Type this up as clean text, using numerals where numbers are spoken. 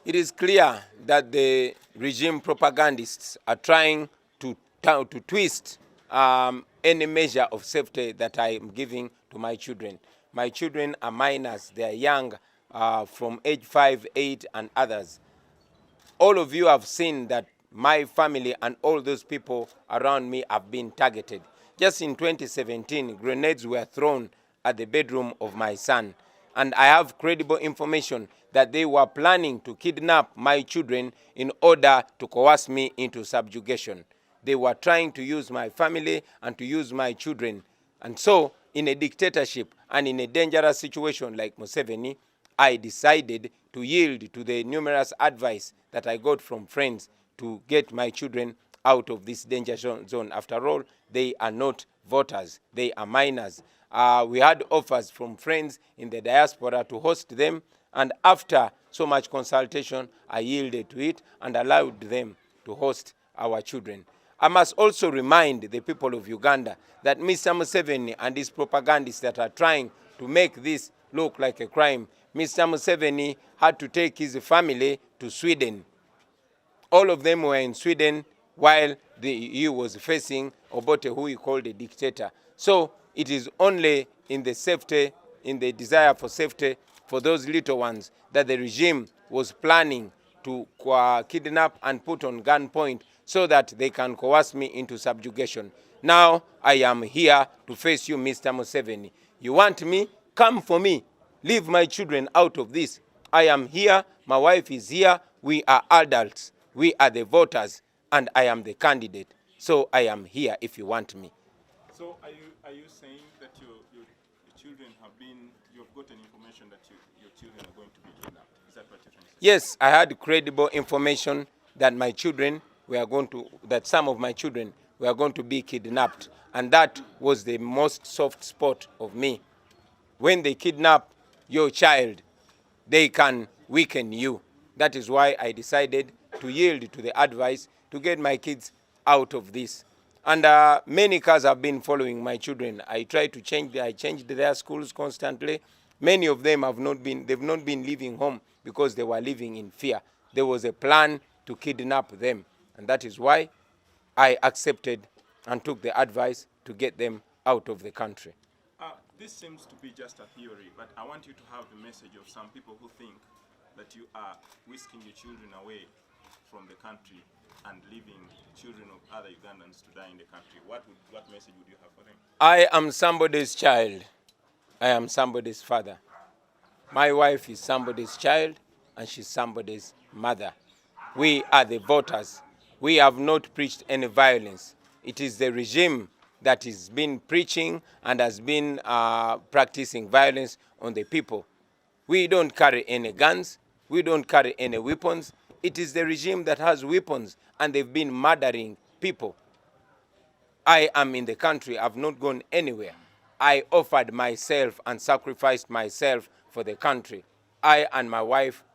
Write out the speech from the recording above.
It is clear that the regime propagandists are trying to twist any measure of safety that I am giving to my children. My children are minors, they are young, from age 5, 8, and others. All of you have seen that my family and all those people around me have been targeted. Just in 2017, grenades were thrown at the bedroom of my son. And I have credible information that they were planning to kidnap my children in order to coerce me into subjugation. They were trying to use my family and to use my children. And so, in a dictatorship and in a dangerous situation like Museveni, I decided to yield to the numerous advice that I got from friends to get my children out of this danger zone. After all, they are not voters, they are minors. We had offers from friends in the diaspora to host them, and after so much consultation, I yielded to it and allowed them to host our children. I must also remind the people of Uganda that Mr. Museveni and his propagandists that are trying to make this look like a crime, Mr. Museveni had to take his family to Sweden. All of them were in Sweden while he was facing Obote, who he called a dictator. So it is only in the safety, in the desire for safety for those little ones that the regime was planning to kidnap and put on gunpoint so that they can coerce me into subjugation. Now I am here to face you, Mr. Museveni. You want me? Come for me. Leave my children out of this. I am here, my wife is here, we are adults, we are the voters, and I am the candidate. So I am here if you want me. So are you saying that your children have been, you've gotten information that your children are going to be kidnapped? Is that what you're trying to say? Yes, I had credible information that my children were going to, that some of my children were going to be kidnapped. And that was the most soft spot of me. When they kidnap your child, they can weaken you. That is why I decided to yield to the advice to get my kids out of this. And many cars have been following my children. I tried to change, I changed their schools constantly. Many of them have not been, they've not been leaving home because they were living in fear. There was a plan to kidnap them. And that is why I accepted and took the advice to get them out of the country. This seems to be just a theory, but I want you to have the message of some people who think that you are whisking your children away from the country and leaving children of other Ugandans to die in the country. What message would you have for them? I am somebody's child. I am somebody's father. My wife is somebody's child, and she's somebody's mother. We are the voters. We have not preached any violence. It is the regime that has been preaching and has been practicing violence on the people. We don't carry any guns. We don't carry any weapons. It is the regime that has weapons, and they've been murdering people. I am in the country. I've not gone anywhere. I offered myself and sacrificed myself for the country. I and my wife